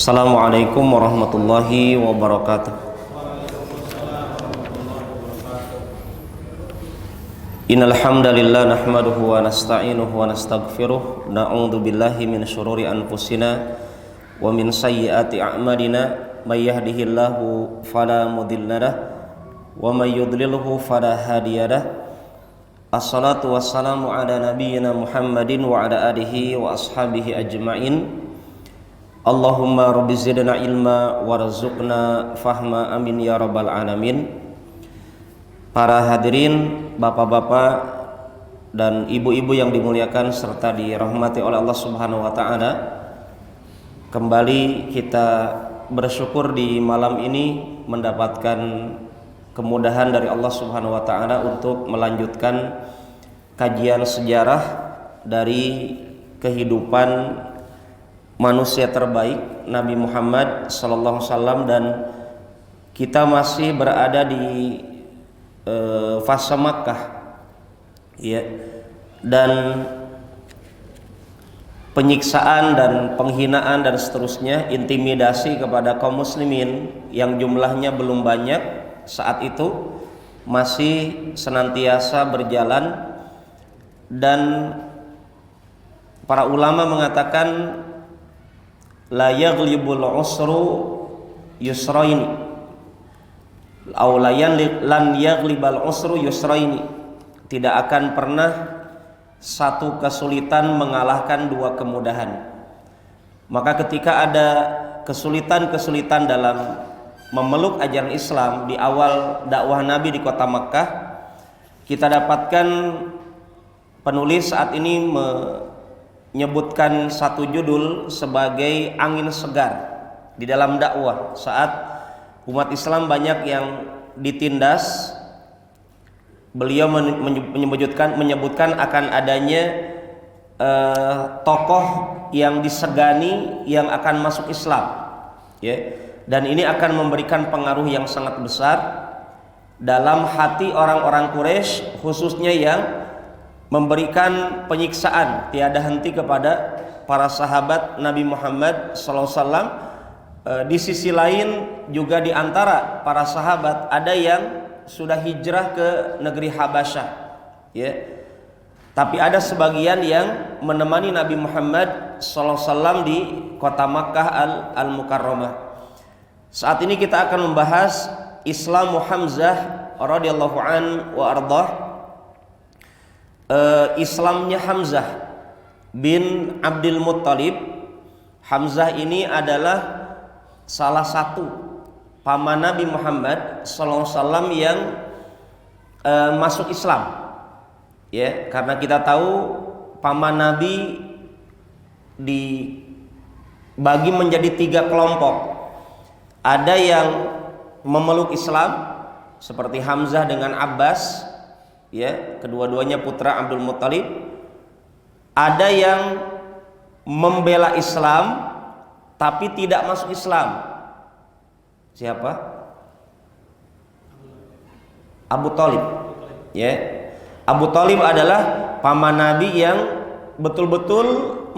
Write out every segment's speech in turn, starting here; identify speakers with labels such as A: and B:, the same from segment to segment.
A: Assalamualaikum warahmatullahi wabarakatuh. Innal hamdalillah nahmaduhu wa nasta'inuhu wa nastaghfiruh. Na'udzu billahi min syururi anfusina wa min sayyiati a'malina. May yahdihillahu fala mudilla lahu wa may yudlilhu fala hadiya lahu. Assalatu wassalamu ala nabiyyina Muhammadin wa ala alihi wa ashabihi ajma'in. Allahumma rabbi zidna ilma warzuqna fahma amin ya rabbal alamin. Para hadirin, bapak-bapak dan ibu-ibu yang dimuliakan serta dirahmati oleh Allah Subhanahu wa taala, kembali kita bersyukur di malam ini mendapatkan kemudahan dari Allah Subhanahu wa taala untuk melanjutkan kajian sejarah dari kehidupan manusia terbaik Nabi Muhammad sallallahu alaihi wasallam, dan kita masih berada di fase Makkah ya, dan penyiksaan dan penghinaan dan seterusnya, intimidasi kepada kaum muslimin yang jumlahnya belum banyak saat itu masih senantiasa berjalan, dan para ulama mengatakan la yaghlibul usru yusraini aw lan yaghlibal usru yusraini, tidak akan pernah satu kesulitan mengalahkan dua kemudahan. Maka ketika ada kesulitan-kesulitan dalam memeluk ajaran Islam di awal dakwah Nabi di kota Makkah, kita dapatkan penulis saat ini menyebutkan satu judul sebagai angin segar di dalam dakwah saat umat Islam banyak yang ditindas. Beliau menyebutkan akan adanya tokoh yang disegani yang akan masuk Islam ya, dan ini akan memberikan pengaruh yang sangat besar dalam hati orang-orang Quraisy, khususnya yang memberikan penyiksaan tiada henti kepada para sahabat Nabi Muhammad SAW. Di sisi lain juga di antara para sahabat ada yang sudah hijrah ke negeri Habasyah ya, tapi ada sebagian yang menemani Nabi Muhammad SAW di kota Makkah al-Mukarramah. Saat ini kita akan membahas Islamu Hamzah radhiyallahu an wa ardhah. Islamnya Hamzah bin Abdul Muttalib. Hamzah ini adalah salah satu paman Nabi Muhammad SAW yang masuk Islam ya, karena kita tahu paman Nabi dibagi menjadi tiga kelompok. Ada yang memeluk Islam seperti Hamzah dengan Abbas ya, kedua-duanya putra Abdul Muttalib. Ada yang membela Islam tapi tidak masuk Islam. Siapa? Abu Thalib ya. Abu Thalib adalah paman Nabi yang betul-betul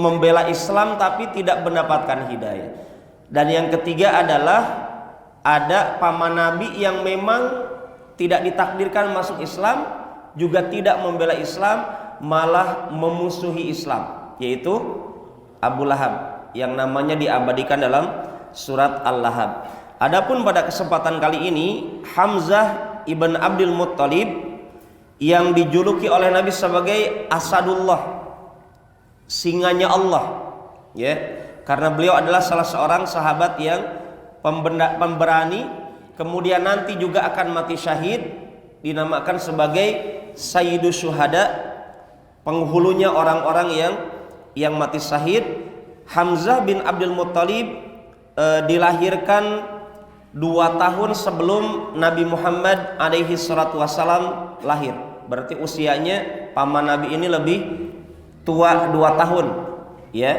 A: membela Islam tapi tidak mendapatkan hidayah. Dan yang ketiga adalah ada paman Nabi yang memang tidak ditakdirkan masuk Islam, juga tidak membela Islam, malah memusuhi Islam, yaitu Abu Lahab, yang namanya diabadikan dalam surat Al-Lahab. Adapun pada kesempatan kali ini Hamzah ibn Abdul Muttalib yang dijuluki oleh Nabi sebagai Asadullah, singanya Allah ya, karena beliau adalah salah seorang sahabat yang pemberani, kemudian nanti juga akan mati syahid, dinamakan sebagai Sayyidus Syuhada, penghulunya orang-orang yang mati syahid. Hamzah bin Abdul Muttalib dilahirkan 2 tahun sebelum Nabi Muhammad alaihi salatu wassalam lahir. Berarti usianya paman Nabi ini lebih tua 2 tahun ya,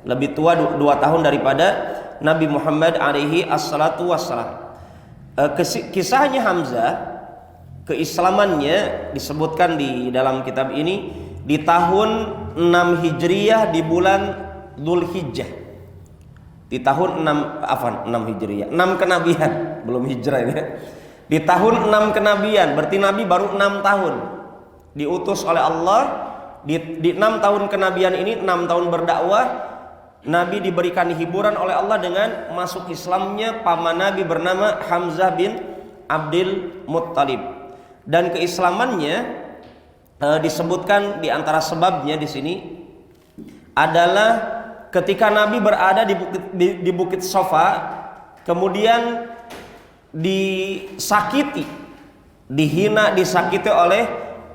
A: lebih tua 2 tahun daripada Nabi Muhammad alaihi assalatu wassalam. Kisahnya Hamzah, keislamannya disebutkan di dalam kitab ini di tahun 6 Hijriyah di bulan Dzulhijjah. Di tahun 6 Hijriah, 6 kenabian, belum hijrah ini. Di tahun 6 kenabian, berarti Nabi baru 6 tahun diutus oleh Allah. Di 6 tahun kenabian ini, 6 tahun berdakwah, Nabi diberikan hiburan oleh Allah dengan masuk Islamnya paman Nabi bernama Hamzah bin Abdul Muttalib. Dan keislamannya disebutkan di antara sebabnya di sini adalah ketika Nabi berada di Bukit Sofa, kemudian disakiti, dihina, disakiti oleh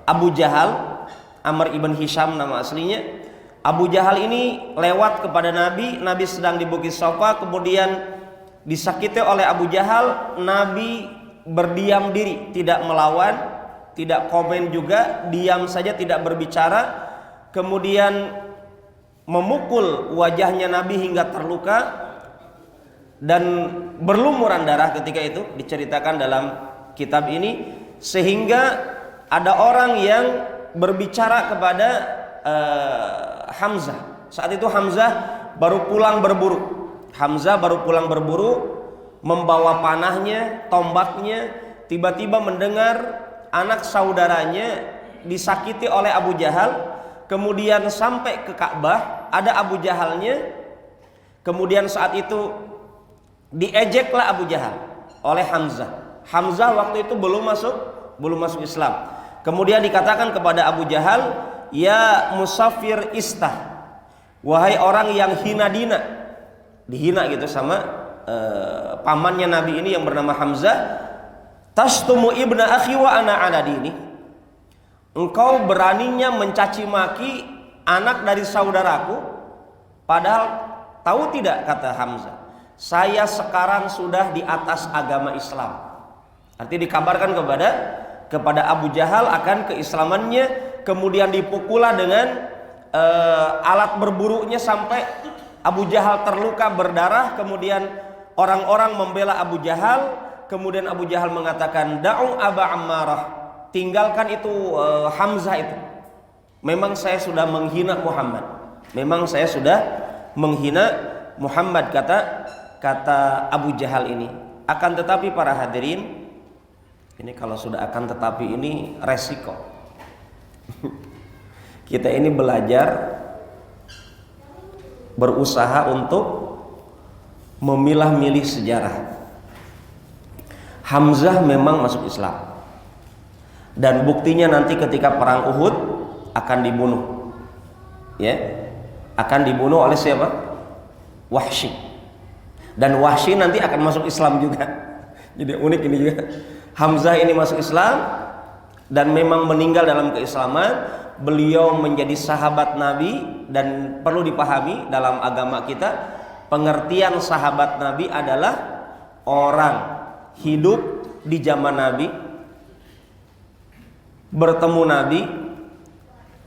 A: Abu Jahal, Amr ibn Hisham nama aslinya. Abu Jahal ini lewat kepada Nabi, Nabi sedang di Bukit Sofa, kemudian disakiti oleh Abu Jahal. Nabi berdiam diri, tidak melawan, tidak komen juga, diam saja, tidak berbicara. Kemudian memukul wajahnya Nabi hingga terluka dan berlumuran darah ketika itu, diceritakan dalam kitab ini. Sehingga ada orang yang berbicara kepada Hamzah. Saat itu Hamzah baru pulang berburu. Membawa panahnya, tombaknya. Tiba-tiba mendengar anak saudaranya disakiti oleh Abu Jahal. Kemudian sampai ke Ka'bah, ada Abu Jahalnya. Kemudian saat itu diejeklah Abu Jahal oleh Hamzah. Hamzah waktu itu belum masuk Islam. Kemudian dikatakan kepada Abu Jahal, ya musafir istah, wahai orang yang hina-dina, dihina gitu sama pamannya Nabi ini yang bernama Hamzah. Tastumu ibna akhi wa ana ala dini, engkau beraninya mencaci maki anak dari saudaraku, padahal tahu tidak, kata Hamzah, saya sekarang sudah di atas agama Islam. Artinya dikabarkan kepada Abu Jahal akan keislamannya. Kemudian dipukullah dengan alat berburunya sampai Abu Jahal terluka berdarah. Kemudian orang-orang membela Abu Jahal. Kemudian Abu Jahal mengatakan, da'u Aba Ammarah, tinggalkan itu Hamzah itu. Memang saya sudah menghina Muhammad. Kata Abu Jahal ini. Akan tetapi para hadirin, ini kalau sudah akan tetapi ini resiko. Kita ini belajar, berusaha untuk memilah-milih sejarah. Hamzah memang masuk Islam. Dan buktinya nanti ketika perang Uhud akan dibunuh. Ya. Akan dibunuh oleh siapa? Wahsy. Dan Wahsy nanti akan masuk Islam juga. Jadi unik ini juga. Hamzah ini masuk Islam dan memang meninggal dalam keislaman. Beliau menjadi sahabat Nabi. Dan perlu dipahami dalam agama kita, pengertian sahabat Nabi adalah orang hidup di zaman Nabi, bertemu Nabi,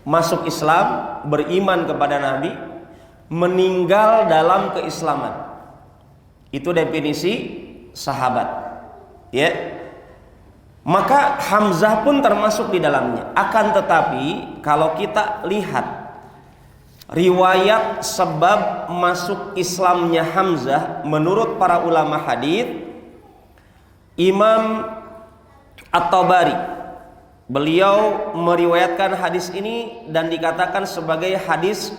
A: masuk Islam, beriman kepada Nabi, meninggal dalam keislaman. Itu definisi sahabat. Ya. Maka Hamzah pun termasuk di dalamnya. Akan tetapi kalau kita lihat riwayat sebab masuk Islamnya Hamzah menurut para ulama hadis, Imam At-Tabari, beliau meriwayatkan hadis ini dan dikatakan sebagai hadis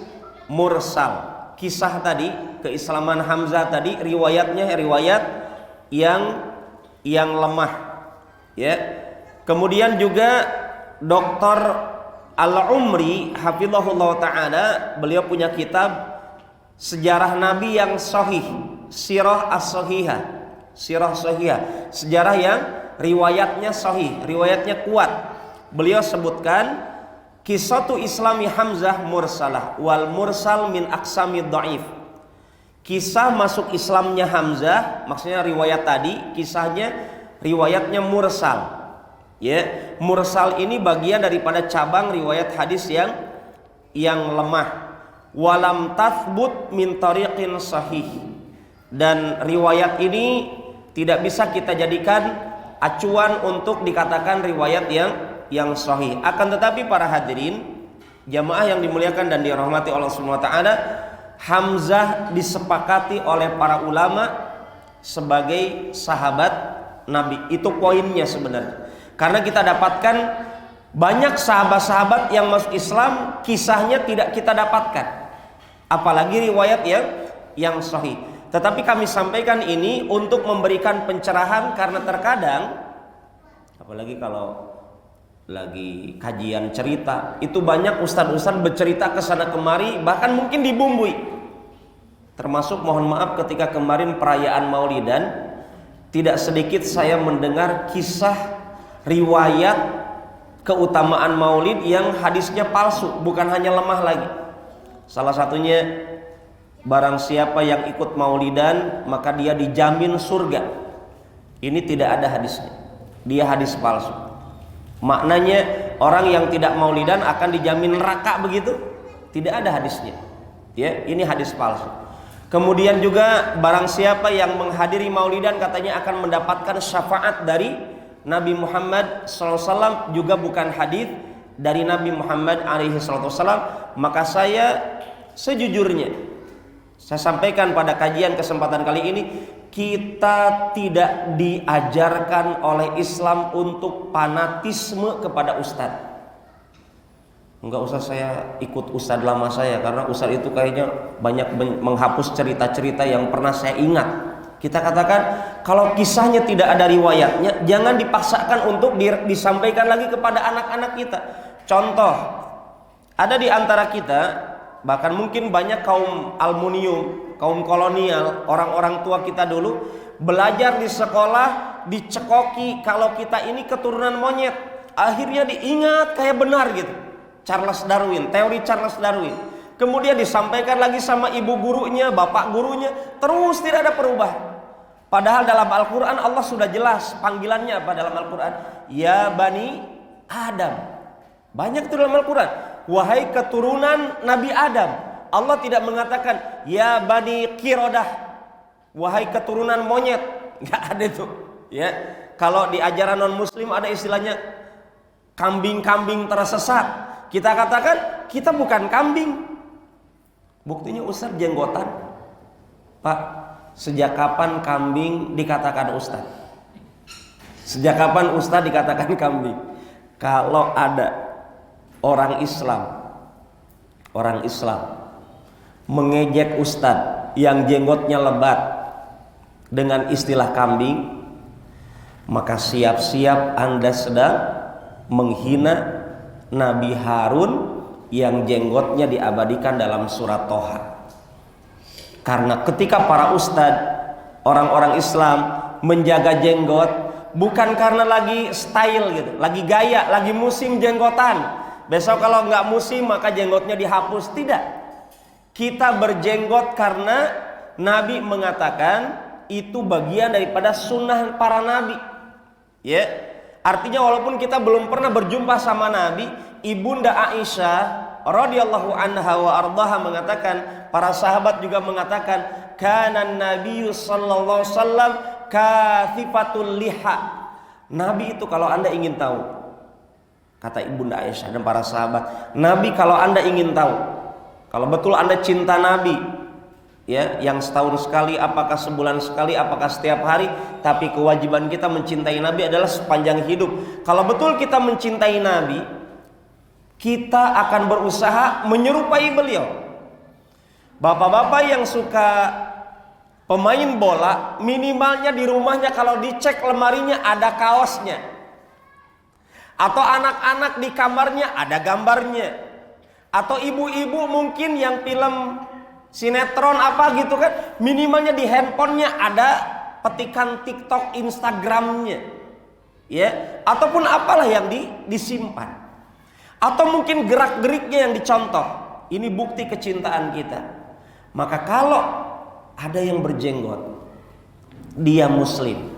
A: mursal. Kisah tadi, keislaman Hamzah tadi, riwayatnya riwayat yang lemah. Ya. Kemudian juga Dr. Al-Umri hafizahullah taala, beliau punya kitab Sejarah Nabi yang Sahih, Sirah As-Sahihah. Sirah Sahihah, sejarah yang riwayatnya sahih, riwayatnya kuat. Beliau sebutkan kisatu Islami Hamzah mursalah wal mursal min aqsami dhaif. Kisah masuk Islamnya Hamzah, maksudnya riwayat tadi, kisahnya riwayatnya mursal. Ya, mursal ini bagian daripada cabang riwayat hadis yang lemah. Walam tathbut min tariqin sahih. Dan riwayat ini tidak bisa kita jadikan acuan untuk dikatakan riwayat yang sahih. Akan tetapi para hadirin, jamaah yang dimuliakan dan dirahmati Allah Subhanahu wa taala, Hamzah disepakati oleh para ulama sebagai sahabat Nabi. Itu poinnya sebenarnya. Karena kita dapatkan banyak sahabat-sahabat yang masuk Islam, kisahnya tidak kita dapatkan. Apalagi riwayat yang sahih. Tetapi kami sampaikan ini untuk memberikan pencerahan, karena terkadang apalagi kalau lagi kajian cerita, itu banyak ustadz-ustadz bercerita ke sana kemari, bahkan mungkin dibumbui. Termasuk mohon maaf ketika kemarin perayaan Maulidan, tidak sedikit saya mendengar kisah riwayat keutamaan Maulid yang hadisnya palsu, bukan hanya lemah lagi. Salah satunya, barang siapa yang ikut Maulidan maka dia dijamin surga. Ini tidak ada hadisnya, dia hadis palsu. Maknanya orang yang tidak Maulidan akan dijamin neraka, begitu? Tidak ada hadisnya. Ya, ini hadis palsu. Kemudian juga barang siapa yang menghadiri Maulidan katanya akan mendapatkan syafaat dari Nabi Muhammad SAW, juga bukan hadis dari Nabi Muhammad SAW. Maka saya sejujurnya, saya sampaikan pada kajian kesempatan kali ini, kita tidak diajarkan oleh Islam untuk fanatisme kepada ustadz. Enggak usah saya ikut ustadz lama saya, karena ustadz itu kayaknya banyak menghapus cerita-cerita yang pernah saya ingat. Kita katakan kalau kisahnya tidak ada riwayatnya, jangan dipaksakan untuk disampaikan lagi kepada anak-anak kita. Contoh, ada di antara kita, bahkan mungkin banyak kaum aluminium, kaum kolonial, orang-orang tua kita dulu belajar di sekolah dicekoki kalau kita ini keturunan monyet. Akhirnya diingat kayak benar gitu. Charles Darwin, teori Charles Darwin. Kemudian disampaikan lagi sama ibu gurunya, bapak gurunya, terus tidak ada perubahan. Padahal dalam Al-Quran Allah sudah jelas panggilannya apa dalam Al-Quran? Ya Bani Adam. Banyak itu dalam Al-Quran. Wahai keturunan Nabi Adam. Allah tidak mengatakan ya Bani Qirodah, wahai keturunan monyet. Nggak ada itu. Ya, kalau di ajaran non Muslim ada istilahnya kambing-kambing tersesat. Kita katakan kita bukan kambing. Buktinya Ustaz jenggotan. Pak, sejak kapan kambing dikatakan Ustaz? Sejak kapan Ustaz dikatakan kambing? Kalau ada orang Islam mengejek Ustaz yang jenggotnya lebat dengan istilah kambing, maka siap-siap Anda sedang menghina Nabi Harun yang jenggotnya diabadikan dalam surat Toha. Karena ketika para ustadz, orang-orang Islam menjaga jenggot, bukan karena lagi style gitu, lagi gaya, lagi musim jenggotan. Besok kalau nggak musim maka jenggotnya dihapus. Tidak. Kita berjenggot karena Nabi mengatakan itu bagian daripada sunnah para nabi. Ya. Artinya walaupun kita belum pernah berjumpa sama Nabi, Ibunda Aisyah radhiyallahu anha wa ardhaha mengatakan, para sahabat juga mengatakan, kana Nabi sallallahu alaihi wasallam kathifatul liha. Nabi itu kalau Anda ingin tahu, kata Ibunda Aisyah dan para sahabat, Nabi kalau Anda ingin tahu, kalau betul Anda cinta Nabi, ya, yang setahun sekali, apakah sebulan sekali, apakah setiap hari, tapi kewajiban kita mencintai Nabi adalah sepanjang hidup. Kalau betul kita mencintai Nabi, kita akan berusaha menyerupai beliau. Bapak-bapak yang suka pemain bola, minimalnya di rumahnya kalau dicek lemarinya ada kaosnya, atau anak-anak di kamarnya ada gambarnya, atau ibu-ibu mungkin yang film sinetron apa gitu kan, minimalnya di handphonenya ada petikan TikTok, Instagramnya, ya, ataupun apalah yang disimpan, atau mungkin gerak-geriknya yang dicontoh. Ini bukti kecintaan kita. Maka kalau ada yang berjenggot, dia Muslim,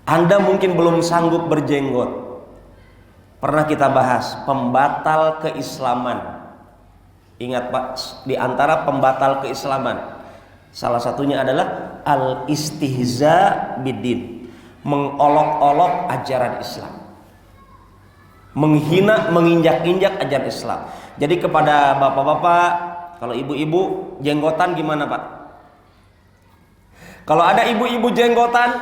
A: Anda mungkin belum sanggup berjenggot. Pernah kita bahas pembatal keislaman. Ingat Pak, di antara pembatal keislaman salah satunya adalah al-istihza biddin, mengolok-olok ajaran Islam, menghina, menginjak-injak ajaran Islam. Jadi kepada bapak-bapak, Kalau ibu-ibu jenggotan gimana Pak? Kalau ada ibu-ibu jenggotan,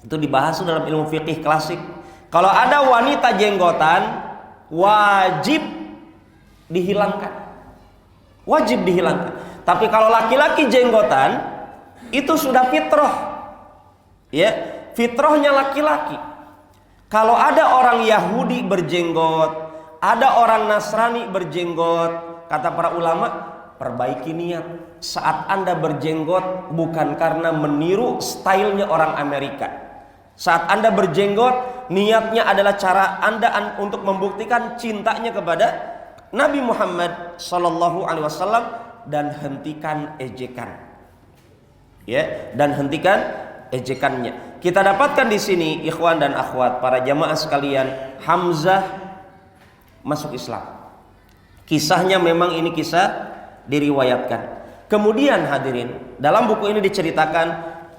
A: itu dibahas dalam ilmu fikih klasik. Kalau ada wanita jenggotan, wajib dihilangkan. Wajib dihilangkan. Tapi kalau laki-laki jenggotan, itu sudah fitrah. Ya, fitrahnya laki-laki. Kalau ada orang Yahudi berjenggot, ada orang Nasrani berjenggot, kata para ulama, perbaiki niat. Saat Anda berjenggot bukan karena meniru stylenya orang Amerika. Saat Anda berjenggot, niatnya adalah cara Anda untuk membuktikan cintanya kepada Nabi Muhammad sallallahu alaihi wasallam, dan hentikan ejekan. Ya, dan hentikan ejekannya. Kita dapatkan di sini ikhwan dan akhwat, para jamaah sekalian, Hamzah masuk Islam. Kisahnya memang ini kisah diriwayatkan. Kemudian hadirin, dalam buku ini diceritakan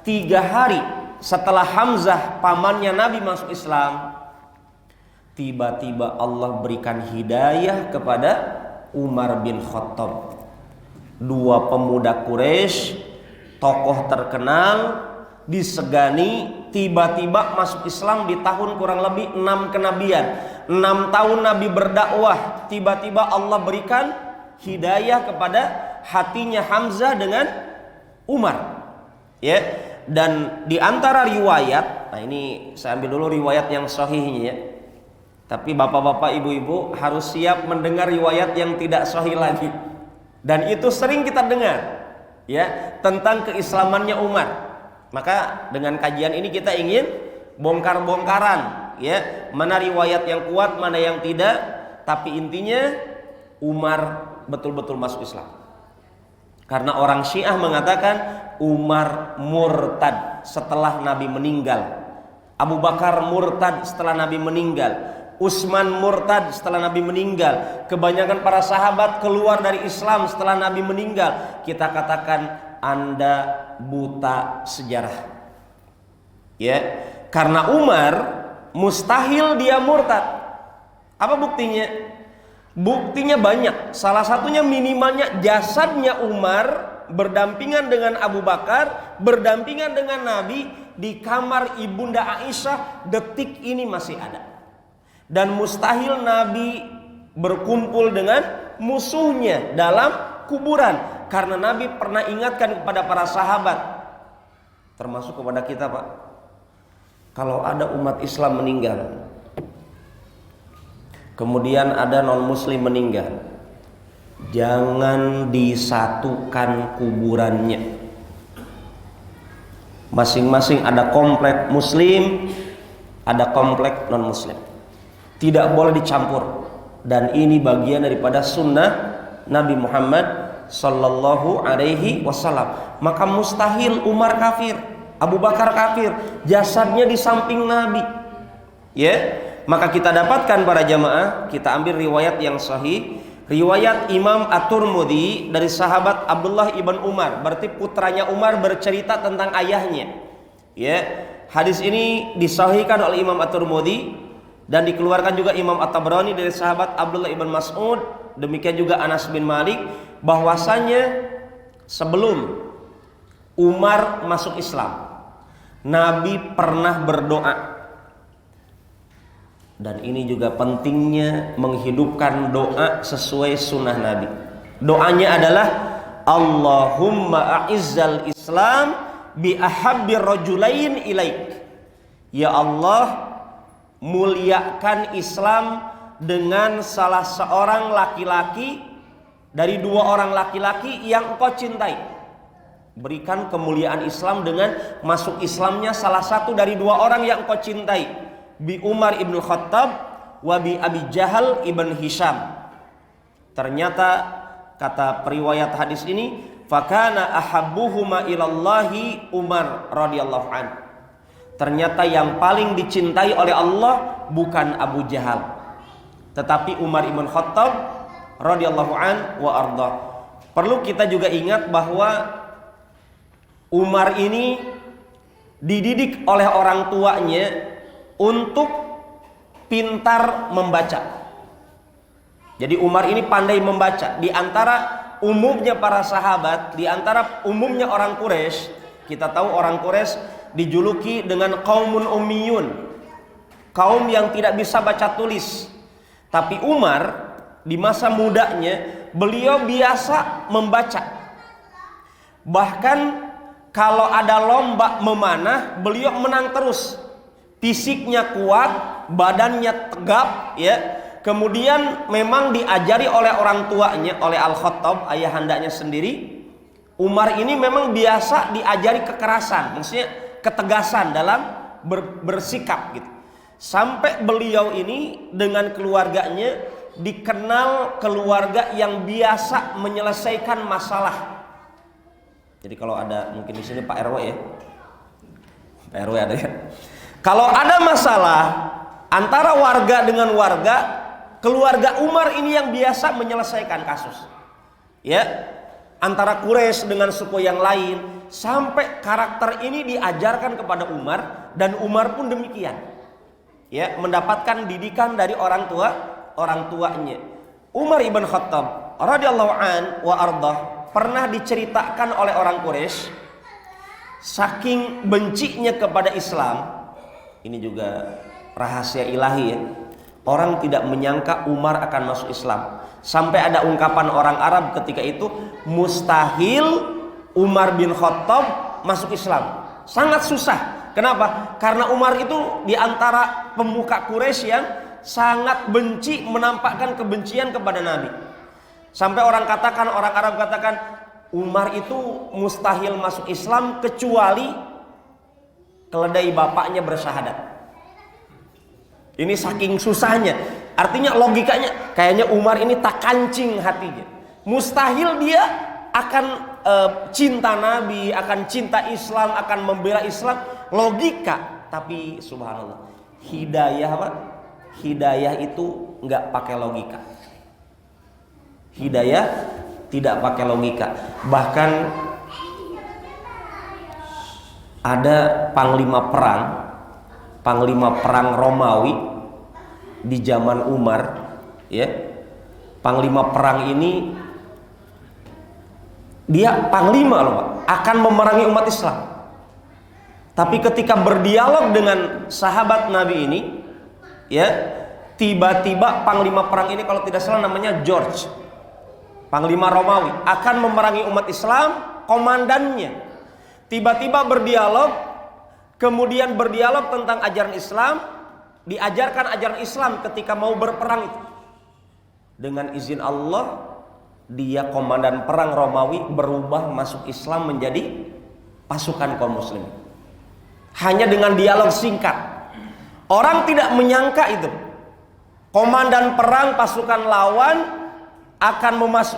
A: 3 hari setelah Hamzah pamannya Nabi masuk Islam, tiba-tiba Allah berikan hidayah kepada Umar bin Khattab. 2 pemuda Quraisy, tokoh terkenal, disegani, tiba-tiba masuk Islam di tahun kurang lebih 6 kenabian. 6 tahun Nabi berdakwah, tiba-tiba Allah berikan hidayah kepada hatinya Hamzah dengan Umar. Ya, dan di antara riwayat, nah ini saya ambil dulu riwayat yang sahihnya ya. Tapi bapak-bapak, ibu-ibu harus siap mendengar riwayat yang tidak sahih lagi. Dan itu sering kita dengar ya, tentang keislamannya Umar. Maka dengan kajian ini kita ingin bongkar-bongkaran ya, mana riwayat yang kuat, mana yang tidak. Tapi intinya Umar betul-betul masuk Islam. Karena orang Syiah mengatakan Umar murtad setelah Nabi meninggal, Abu Bakar murtad setelah Nabi meninggal, Utsman murtad setelah Nabi meninggal, kebanyakan para sahabat keluar dari Islam setelah Nabi meninggal. Kita katakan Anda buta sejarah. Ya, karena Umar mustahil dia murtad. Apa buktinya? Buktinya banyak. Salah satunya minimalnya jasadnya Umar berdampingan dengan Abu Bakar, berdampingan dengan Nabi di kamar ibunda Aisyah, detik ini masih ada. Dan mustahil Nabi berkumpul dengan musuhnya dalam kuburan, karena Nabi pernah ingatkan kepada para sahabat, termasuk kepada kita Pak, kalau ada umat Islam meninggal, kemudian ada non muslim meninggal, jangan disatukan kuburannya. Masing-masing ada komplek muslim, ada komplek non muslim. Tidak boleh dicampur. Dan ini bagian daripada sunnah Nabi Muhammad sallallahu alaihi wasallam. Maka mustahil Umar kafir, Abu Bakar kafir, jasadnya di samping Nabi. Ya, maka kita dapatkan para jamaah, kita ambil riwayat yang sahih, riwayat Imam At-Tirmidzi dari sahabat Abdullah ibn Umar, berarti putranya Umar bercerita tentang ayahnya. Ya, hadis ini disahihkan oleh Imam At-Tirmidzi dan dikeluarkan juga Imam At-Tabrani dari sahabat Abdullah ibn Mas'ud, demikian juga Anas bin Malik, bahwasanya sebelum Umar masuk Islam, Nabi pernah berdoa. Dan ini juga pentingnya menghidupkan doa sesuai sunnah Nabi. Doanya adalah Allahumma a'izzal Islam bi ahabbir rajulain ilaik. Ya Allah, muliakan Islam dengan salah seorang laki-laki dari 2 orang laki-laki yang engkau cintai. Berikan kemuliaan Islam dengan masuk Islamnya salah satu dari 2 orang yang engkau cintai, bi Umar ibn Khattab wa bi Abi Jahal ibn Hisham. Ternyata kata periwayat hadis ini, fakana ahabbuhuma ilallahi Umar radhiyallahu anhu. Ternyata yang paling dicintai oleh Allah bukan Abu Jahal, tetapi Umar ibn Khattab radhiyallahu anhu wa arda. Perlu kita juga ingat bahwa Umar ini dididik oleh orang tuanya untuk pintar membaca. Jadi Umar ini pandai membaca. Di antara umumnya para sahabat, di antara umumnya orang Quraisy, kita tahu orang Quraisy dijuluki dengan qaumun ummiyun, kaum yang tidak bisa baca tulis. Tapi Umar di masa mudanya beliau biasa membaca. Bahkan kalau ada lomba memanah, beliau menang terus. Fisiknya kuat, badannya tegap, ya. Kemudian memang diajari oleh orang tuanya, oleh Al-Khattab, ayahandanya sendiri. Umar ini memang biasa diajari kekerasan, maksudnya ketegasan dalam bersikap gitu. Sampai beliau ini dengan keluarganya dikenal keluarga yang biasa menyelesaikan masalah. Jadi kalau ada mungkin di sini Pak RW ya, Pak RW ada ya. Kalau ada masalah antara warga dengan warga, keluarga Umar ini yang biasa menyelesaikan kasus. Ya, antara Quraisy dengan suku yang lain, sampai karakter ini diajarkan kepada Umar dan Umar pun demikian. Ya, mendapatkan didikan dari orang tuanya. Umar ibn Khattab radhiyallahu an wa ardah pernah diceritakan oleh orang Quraisy, saking bencinya kepada Islam. Ini juga rahasia ilahi ya. Orang tidak menyangka Umar akan masuk Islam. Sampai ada ungkapan orang Arab ketika itu, mustahil Umar bin Khattab masuk Islam. Sangat susah. Kenapa? Karena Umar itu diantara pemuka Quraisy yang sangat benci, menampakkan kebencian kepada Nabi. Sampai orang Arab katakan, Umar itu mustahil masuk Islam kecuali keledai bapaknya bersyahadat. Ini saking susahnya. Artinya logikanya kayaknya Umar ini tak kancing hatinya. Mustahil dia akan cinta Nabi, akan cinta Islam, akan membela Islam. Logika. Tapi subhanallah, hidayah apa? Hidayah itu nggak pakai logika. Hidayah tidak pakai logika. Bahkan ada panglima perang Romawi di zaman Umar, ya. Panglima perang ini dia panglima loh, Pak, akan memerangi umat Islam. Tapi ketika berdialog dengan sahabat Nabi ini, ya, tiba-tiba panglima perang ini kalau tidak salah namanya George, panglima Romawi, akan memerangi umat Islam. Komandannya tiba-tiba berdialog, kemudian berdialog tentang ajaran Islam, diajarkan ajaran Islam ketika mau berperang itu. Dengan izin Allah, dia komandan perang Romawi berubah masuk Islam menjadi pasukan kaum muslimin. Hanya dengan dialog singkat. Orang tidak menyangka itu. Komandan perang pasukan lawan akan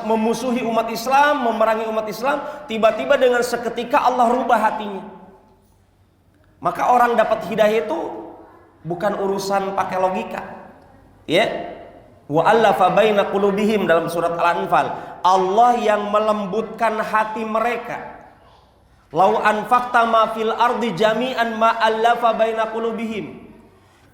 A: memusuhi umat Islam, memerangi umat Islam, tiba-tiba dengan seketika Allah rubah hatinya. Maka orang dapat hidayah itu bukan urusan pakai logika. Ya. Wa allafa baina qulubihim dalam surat Al-Anfal. Allah yang melembutkan hati mereka. Lau anfaqta ma fil ardi jami'an ma allafa baina qulubihim.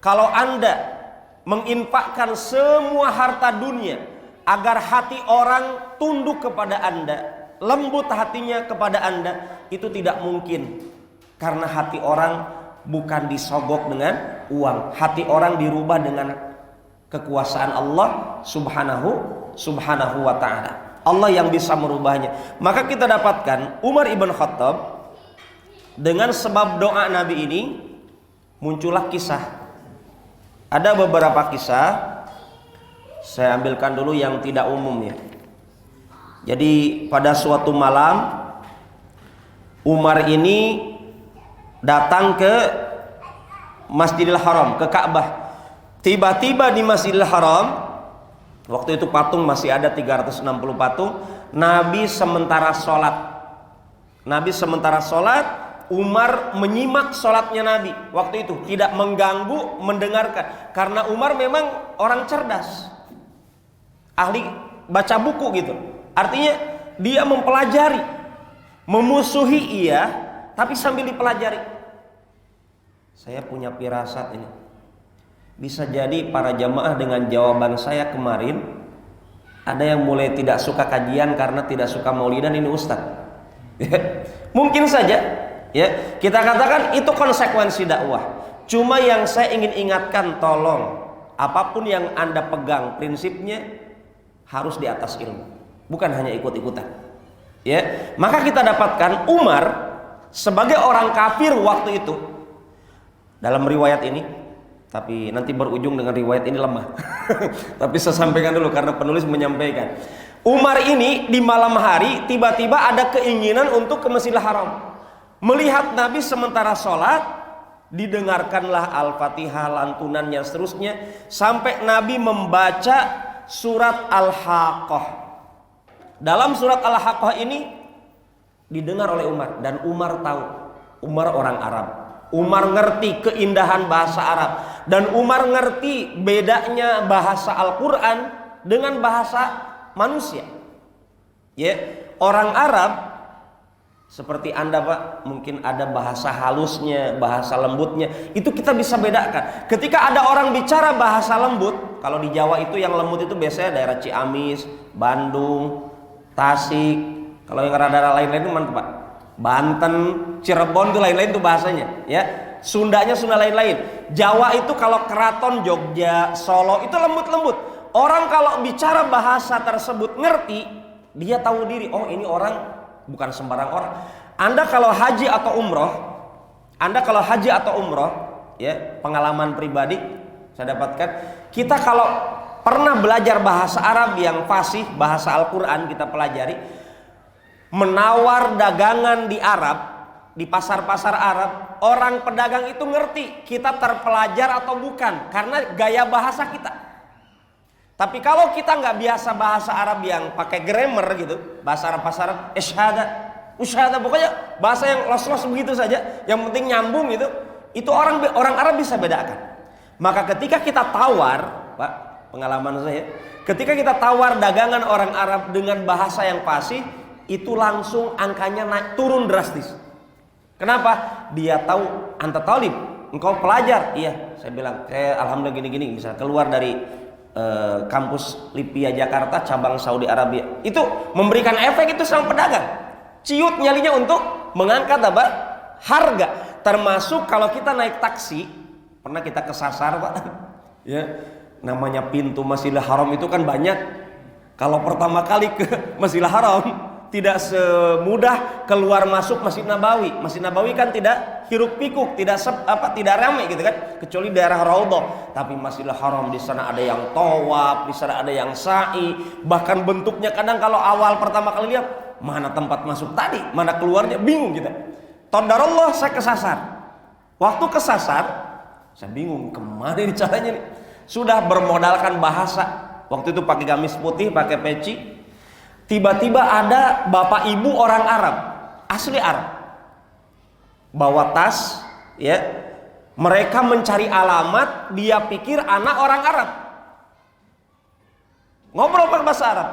A: Kalau Anda menginfakkan semua harta dunia agar hati orang tunduk kepada Anda, lembut hatinya kepada Anda, itu tidak mungkin. Karena hati orang bukan disogok dengan uang. Hati orang dirubah dengan kekuasaan Allah subhanahu wa ta'ala. Allah yang bisa merubahnya. Maka kita dapatkan Umar ibn Khattab, dengan sebab doa Nabi ini muncullah kisah. Ada beberapa kisah, saya ambilkan dulu yang tidak umum ya. Jadi pada suatu malam Umar ini datang ke Masjidil Haram, ke Ka'bah. Tiba-tiba di Masjidil Haram, waktu itu patung masih ada 360 patung. Nabi sementara sholat, Umar menyimak sholatnya Nabi. Waktu itu tidak mengganggu, mendengarkan. Karena Umar memang orang cerdas, ahli baca buku gitu. Artinya dia mempelajari, memusuhi iya, tapi sambil dipelajari. Saya punya firasat ini. Bisa jadi para jamaah dengan jawaban saya kemarin Ada yang mulai tidak suka kajian karena tidak suka maulidan, ini ustaz. Mungkin saja ya, kita katakan itu konsekuensi dakwah. Cuma yang saya ingin ingatkan, tolong apapun yang Anda pegang prinsipnya harus di atas ilmu, bukan hanya ikut-ikutan. Ya, maka kita dapatkan Umar sebagai orang kafir waktu itu dalam riwayat ini, tapi nanti berujung dengan riwayat ini lemah. Tapi saya sampaikan dulu karena penulis menyampaikan. Umar ini di malam hari tiba-tiba ada keinginan untuk ke Masjidil Haram. Melihat Nabi sementara sholat, didengarkanlah Al-Fatihah, lantunannya seterusnya, sampai Nabi membaca surat Al-Haqqah. Dalam surat Al-Haqqah ini didengar oleh Umar, dan Umar tahu, Umar orang Arab. Umar ngerti keindahan bahasa Arab, dan Umar ngerti bedanya bahasa Al-Quran dengan bahasa manusia. Ya, orang Arab seperti Anda Pak, mungkin ada bahasa halusnya, bahasa lembutnya, itu kita bisa bedakan. Ketika ada orang bicara bahasa lembut, kalau di Jawa itu yang lembut itu biasanya daerah Ciamis, Bandung, Tasik. Kalau yang daerah lain-lain itu mana Pak? Banten, Cirebon itu lain-lain tuh bahasanya, ya. Sundanya Sunda lain-lain. Jawa itu kalau keraton Jogja, Solo itu lembut-lembut. Orang kalau bicara bahasa tersebut ngerti, dia tahu diri. Oh, ini orang bukan sembarang orang. Anda kalau haji atau umroh, ya, pengalaman pribadi saya dapatkan. Kita kalau pernah belajar bahasa Arab yang fasih, bahasa Al-Quran kita pelajari, menawar dagangan di Arab, di pasar-pasar Arab, orang pedagang itu ngerti kita terpelajar atau bukan karena gaya bahasa kita. Tapi kalau kita nggak biasa bahasa Arab yang pakai grammar gitu, bahasa Arab usyhada, pokoknya bahasa yang los-los begitu saja, yang penting nyambung itu orang Arab bisa bedakan. Maka ketika kita tawar, Pak, pengalaman saya, ketika kita tawar dagangan orang Arab dengan bahasa yang fasih, itu langsung angkanya naik turun drastis. Kenapa? Dia tahu anta talib, engkau pelajar. Iya, saya bilang, alhamdulillah gini-gini bisa keluar dari kampus Lipia Jakarta cabang Saudi Arabia. Itu memberikan efek itu sama pedagang. Ciut nyalinya untuk mengangkat apa? Harga. Termasuk kalau kita naik taksi, pernah kita kesasar Pak. Ya, namanya pintu Masjidil Haram itu kan banyak. Kalau pertama kali ke Masjidil Haram, tidak semudah keluar masuk Masjid Nabawi. Masjid Nabawi kan tidak hiruk pikuk, tidak ramai gitu kan, kecuali daerah Raudhah. Tapi Masjidil Haram di sana ada yang tawaf, di sana ada yang sa'i, bahkan bentuknya kadang kalau awal pertama kali lihat, mana tempat masuk tadi, mana keluarnya, bingung kita. Qadarullah saya kesasar. Waktu kesasar, saya bingung kemana ini caranya nih. Sudah bermodalkan bahasa. Waktu itu pakai gamis putih, pakai peci. Tiba-tiba ada bapak ibu orang Arab, asli Arab, bawa tas, ya. Mereka mencari alamat, dia pikir anak orang Arab. Ngobrol pakai bahasa Arab.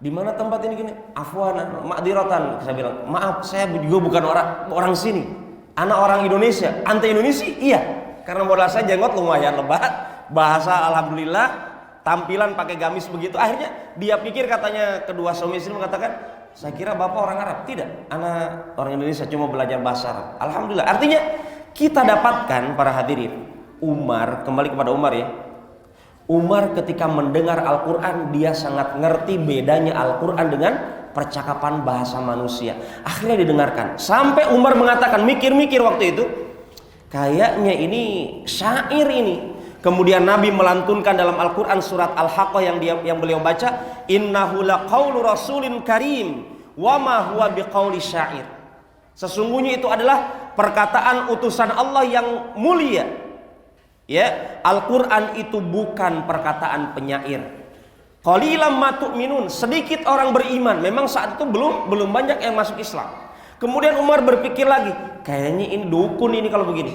A: Di mana tempat ini gini? Afwan, ma'diratan. Saya bilang, maaf, saya juga bukan orang sini. Anak orang Indonesia. Ante Indonesia? Iya. Karena modal saya jenggot lumayan lebat, bahasa alhamdulillah. Tampilan pakai gamis begitu, akhirnya dia pikir, katanya kedua suami istri mengatakan, saya kira bapak orang Arab. Tidak, anak orang Indonesia cuma belajar bahasa Arab. Alhamdulillah. Artinya kita dapatkan para hadirin, Umar, kembali kepada Umar ya. Umar ketika mendengar Al-Quran, dia sangat ngerti bedanya Al-Quran dengan percakapan bahasa manusia. Akhirnya didengarkan, sampai Umar mengatakan, mikir-mikir waktu itu, kayaknya ini syair ini. Kemudian Nabi melantunkan dalam Al-Quran surat Al-Haqqah yang beliau baca, innahu laqaulu rasulin karim wa ma huwa biqauli syair. Sesungguhnya itu adalah perkataan utusan Allah yang mulia. Ya, Al-Quran itu bukan perkataan penyair. Qalilan ma tu'minun, sedikit orang beriman. Memang saat itu belum banyak yang masuk Islam. Kemudian Umar berpikir lagi, kayaknya ini dukun ini kalau begini.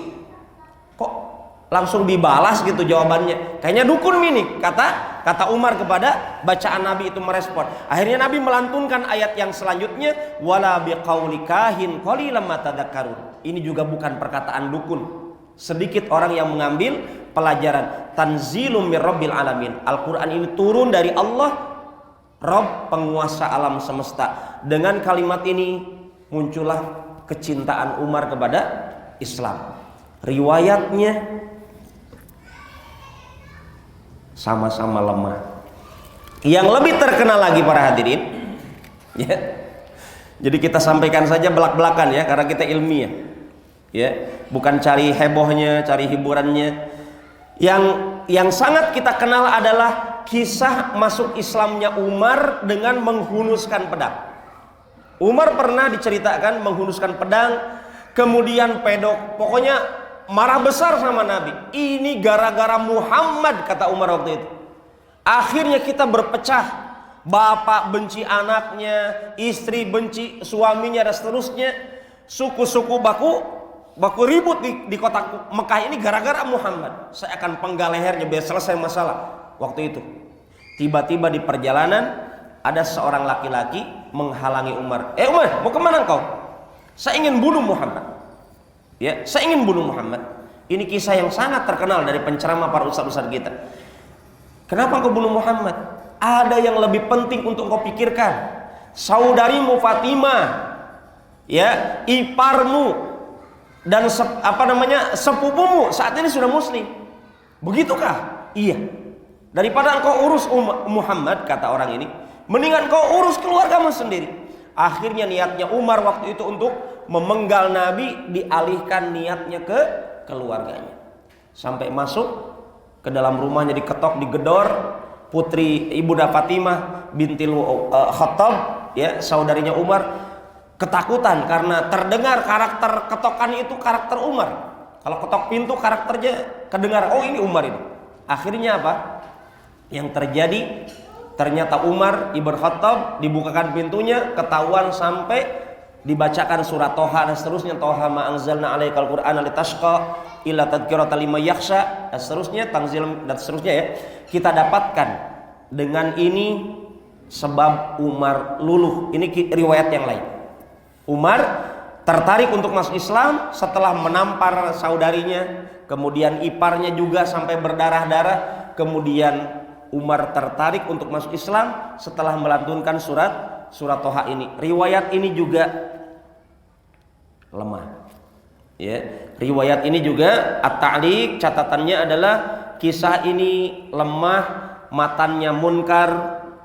A: Kok langsung dibalas gitu jawabannya, kayaknya dukun ini, kata Umar kepada bacaan Nabi itu merespon. Akhirnya Nabi melantunkan ayat yang selanjutnya, wala biqauli kahin qalilan ma tadhakkarun. Ini juga bukan perkataan dukun, sedikit orang yang mengambil pelajaran. Tanzilum mir rabbil alamin. Al-Quran ini turun dari Allah Rob penguasa alam semesta. Dengan kalimat ini muncullah kecintaan Umar kepada Islam. Riwayatnya sama-sama lemah. Yang lebih terkenal lagi para hadirin, ya. Jadi kita sampaikan saja belak-belakan ya, karena kita ilmiah, ya, bukan cari hebohnya, cari hiburannya. Yang sangat kita kenal adalah kisah masuk Islamnya Umar dengan menghunuskan pedang. Umar pernah diceritakan menghunuskan pedang, kemudian pedok, pokoknya marah besar sama Nabi. Ini gara-gara Muhammad, kata Umar waktu itu. Akhirnya kita berpecah. Bapak benci anaknya, istri benci suaminya, dan seterusnya. Suku-suku baku ribut di kota Mekah ini gara-gara Muhammad. Saya akan penggal lehernya biar selesai masalah. Waktu itu tiba-tiba di perjalanan ada seorang laki-laki menghalangi Umar. Umar, mau kemana kau? Saya ingin bunuh Muhammad. Ya, saya ingin bunuh Muhammad. Ini kisah yang sangat terkenal dari penceramah para ustaz-ustaz kita. Kenapa kau bunuh Muhammad? Ada yang lebih penting untuk kau pikirkan. Saudarimu Fatimah, ya, iparmu dan sepupumu saat ini sudah muslim. Begitukah? Iya. Daripada engkau urus Muhammad, kata orang ini, mendingan kau urus keluargamu sendiri. Akhirnya niatnya Umar waktu itu untuk memenggal Nabi dialihkan niatnya ke keluarganya. Sampai masuk ke dalam rumahnya, diketok, digedor. Putri Ibunda Fatimah binti Khattab, ya, saudarinya Umar, ketakutan karena terdengar karakter ketokan itu karakter Umar. Kalau ketok pintu karakternya kedengar, oh ini Umar ini. Akhirnya apa? Yang terjadi, ternyata Umar Ibn Khattab dibukakan pintunya, ketahuan sampai dibacakan surat Toha dan seterusnya. Toha ma anzalna alaikal qur'ana litashqa illa tadhkiratan liman yakhsha dan seterusnya, tanzil dan seterusnya, ya. Kita dapatkan dengan ini sebab Umar luluh. Ini riwayat yang lain. Umar tertarik untuk masuk Islam setelah menampar saudarinya, kemudian iparnya juga sampai berdarah-darah. Kemudian Umar tertarik untuk masuk Islam setelah melantunkan surat Toha ini. Riwayat ini juga lemah. Ya, riwayat ini juga at-ta'liq, catatannya adalah kisah ini lemah, matannya munkar,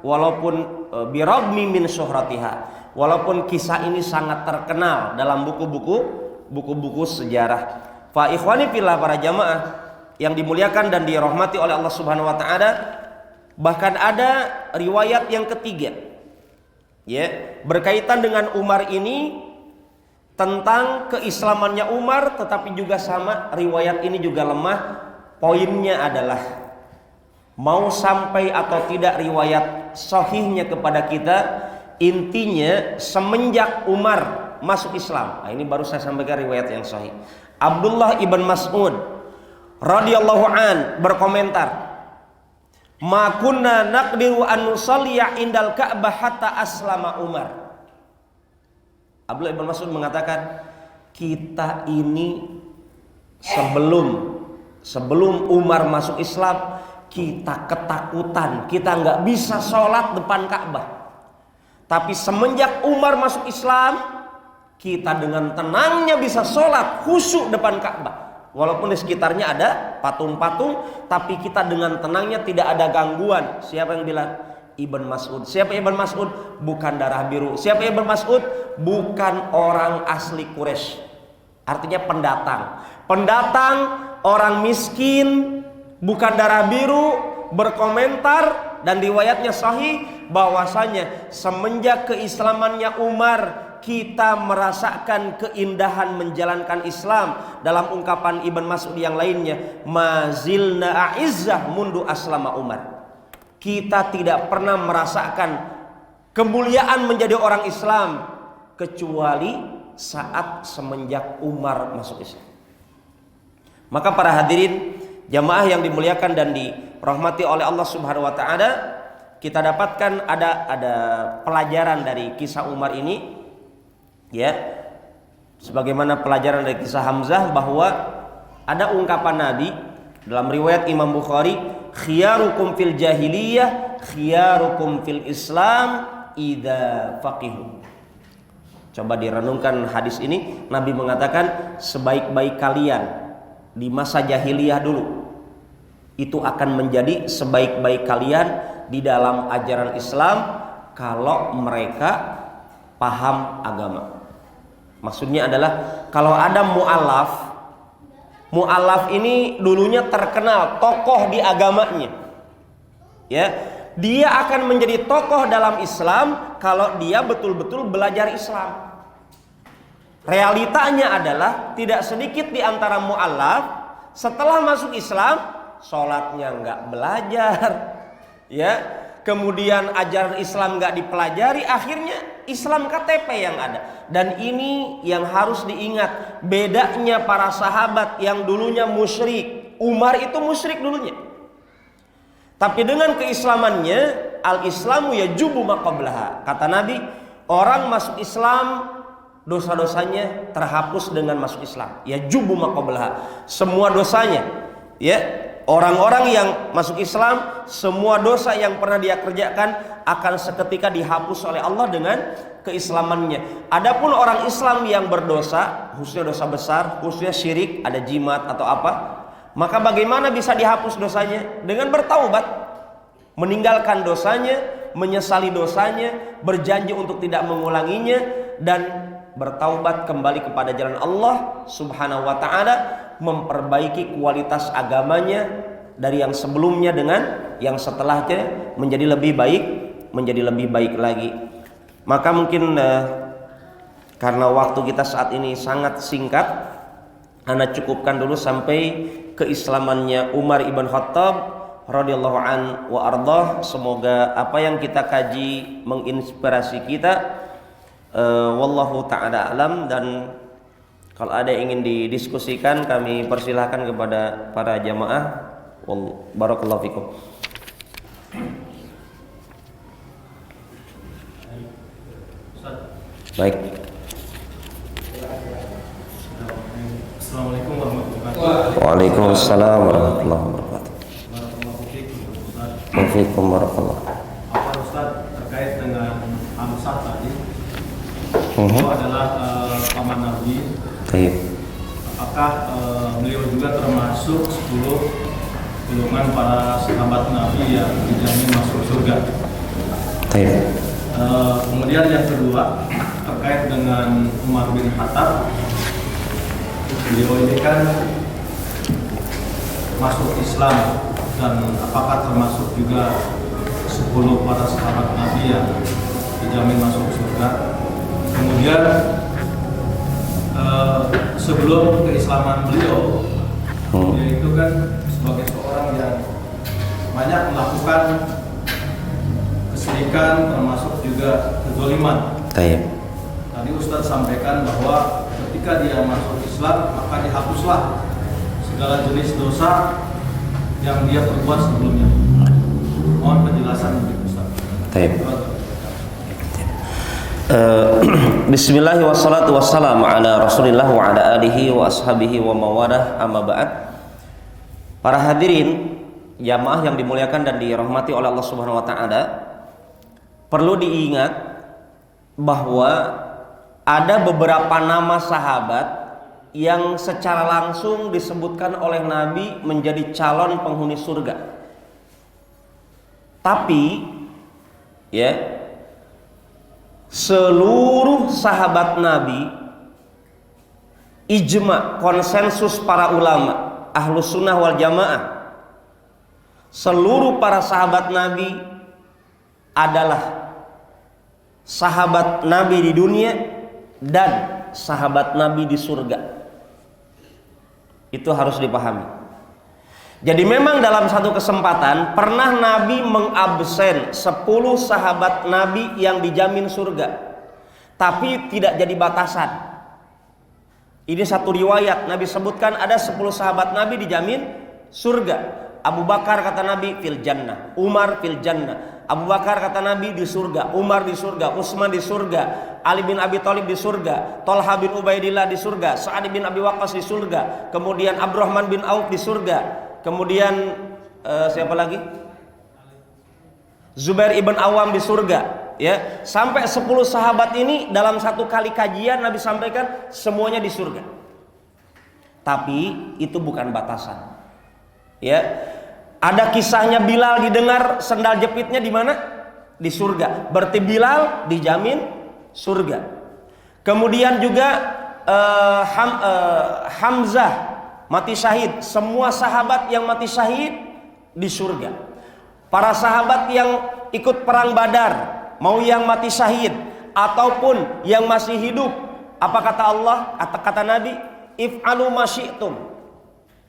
A: walaupun biragmi min syuhratiha. Walaupun kisah ini sangat terkenal dalam buku-buku sejarah. Fa ikhwani fillah, para jamaah yang dimuliakan dan dirahmati oleh Allah Subhanahu wa taala, bahkan ada riwayat yang ketiga, ya, berkaitan dengan Umar ini, tentang keislamannya Umar, tetapi juga sama, riwayat ini juga lemah. Poinnya adalah mau sampai atau tidak riwayat sahihnya kepada kita, intinya semenjak Umar masuk Islam. Nah, ini baru saya sampaikan riwayat yang sahih. Abdullah ibn Mas'ud radhiyallahu an berkomentar, "Ma kunna naqdiru an nusalliya indal Ka'bah hatta aslama Umar." Abdullah ibn Mas'ud mengatakan, kita ini sebelum Umar masuk Islam, kita ketakutan, kita nggak bisa sholat depan Ka'bah. Tapi semenjak Umar masuk Islam, kita dengan tenangnya bisa sholat khusyuk depan Ka'bah. Walaupun di sekitarnya ada patung-patung, tapi kita dengan tenangnya tidak ada gangguan. Siapa yang bilang? Ibn Mas'ud. Siapa Ibn Mas'ud? Bukan darah biru. Siapa Ibn Mas'ud? Bukan orang asli Quraisy. Artinya pendatang, orang miskin, bukan darah biru, berkomentar, dan riwayatnya sahih bahwasanya semenjak keislamannya Umar, kita merasakan keindahan menjalankan Islam. Dalam ungkapan Ibn Mas'ud yang lainnya, mazilna a'izzah mundu aslama Umar. Kita tidak pernah merasakan kemuliaan menjadi orang Islam kecuali saat semenjak Umar masuk Islam. Maka para hadirin jamaah yang dimuliakan dan dirahmati oleh Allah Subhanahu wa taala, kita dapatkan ada pelajaran dari kisah Umar ini, ya. Sebagaimana pelajaran dari kisah Hamzah, bahwa ada ungkapan Nabi Dalam riwayat Imam Bukhari, khiyarukum fil jahiliyah khiyarukum fil Islam idza faqihu. Coba direnungkan hadis ini, Nabi mengatakan sebaik-baik kalian di masa jahiliyah dulu itu akan menjadi sebaik-baik kalian di dalam ajaran Islam kalau mereka paham agama. Maksudnya adalah kalau ada mu'alaf ini dulunya terkenal tokoh di agamanya, ya, dia akan menjadi tokoh dalam Islam kalau dia betul-betul belajar Islam. Realitanya adalah tidak sedikit di antara mu'alaf setelah masuk Islam sholatnya nggak belajar, ya, kemudian ajaran Islam nggak dipelajari, akhirnya Islam KTP yang ada. Dan ini yang harus diingat, bedanya para sahabat yang dulunya musyrik. Umar itu musyrik dulunya, tapi dengan keislamannya, al-islamu yajubu ma qablaha. Kata Nabi, orang masuk Islam dosa-dosanya terhapus dengan masuk Islam. Yajubu ma qablaha, semua dosanya, ya. Orang-orang yang masuk Islam, semua dosa yang pernah dia kerjakan akan seketika dihapus oleh Allah dengan keislamannya. Adapun orang Islam yang berdosa, khususnya dosa besar, khususnya syirik, ada jimat atau apa, maka bagaimana bisa dihapus dosanya? Dengan bertaubat, meninggalkan dosanya, menyesali dosanya, berjanji untuk tidak mengulanginya, dan bertaubat kembali kepada jalan Allah Subhanahu wa ta'ala, memperbaiki kualitas agamanya dari yang sebelumnya dengan yang setelahnya menjadi lebih baik lagi. Maka mungkin karena waktu kita saat ini sangat singkat, ana cukupkan dulu sampai keislamannya Umar ibn Khattab radhiyallahu an wa ardhah. Semoga apa yang kita kaji menginspirasi kita. Wallahu ta'ala alam. Dan kalau ada yang ingin didiskusikan, kami persilahkan kepada para jamaah. Barakallahu fikum. Baik.
B: Assalamualaikum warahmatullahi wabarakatuh.
A: Waalaikumsalam warahmatullahi wabarakatuh. Waalaikumsalam warahmatullahi.
B: Apa Ustaz terkait dengan Hamzah tadi? Itu adalah paman Nabi.
A: Baik.
B: Apakah beliau juga termasuk 10 golongan para sahabat Nabi yang dijamin masuk surga?
A: Baik.
B: Kemudian yang kedua terkait dengan Umar bin Khattab. Beliau ini kan masuk Islam, dan apakah termasuk juga 10 para sahabat Nabi yang dijamin masuk surga? Kemudian sebelum keislaman beliau, yaitu kan sebagai seorang yang banyak melakukan kesyirikan, termasuk juga kezaliman. Tadi Ustaz sampaikan bahwa ketika dia masuk Islam, maka dihapuslah segala jenis dosa yang dia perbuat sebelumnya. Mohon penjelasan dari Ustaz.
A: Bismillah wassalatu wassalamu ala Rasulillah wa ala alihi wa ashabihi wa mawadah, amma ba'd. Para hadirin jamaah yang dimuliakan dan dirahmati oleh Allah Subhanahu wa taala, perlu diingat bahwa ada beberapa nama sahabat yang secara langsung disebutkan oleh Nabi menjadi calon penghuni surga. Tapi ya, seluruh sahabat Nabi, ijma, konsensus para ulama Ahlus Sunnah wal Jamaah, seluruh para sahabat Nabi adalah sahabat Nabi di dunia dan sahabat Nabi di surga. Itu harus dipahami. Jadi memang dalam satu kesempatan pernah Nabi mengabsen 10 sahabat Nabi yang dijamin surga, tapi tidak jadi batasan. Ini satu riwayat Nabi sebutkan ada 10 sahabat Nabi dijamin surga. Abu Bakar kata Nabi fil jannah, Umar fil jannah. Abu Bakar kata Nabi di surga, Umar di surga, Utsman di surga, Ali bin Abi Thalib di surga, Thalha bin Ubaidillah di surga, Sa'ad bin Abi Waqqas di surga, kemudian Abdurrahman bin Auf di surga, kemudian siapa lagi? Zubair ibn Awam di surga, ya. Sampai 10 sahabat ini dalam satu kali kajian Nabi sampaikan semuanya di surga. Tapi itu bukan batasan, ya. Ada kisahnya Bilal didengar sendal jepitnya di mana? Di surga. Berarti Bilal dijamin surga. Kemudian juga Hamzah mati syahid. Semua sahabat yang mati syahid di surga. Para sahabat yang ikut perang Badar, mau yang mati syahid ataupun yang masih hidup, apa kata Allah? Kata Nabi, if'alu ma syi'tum.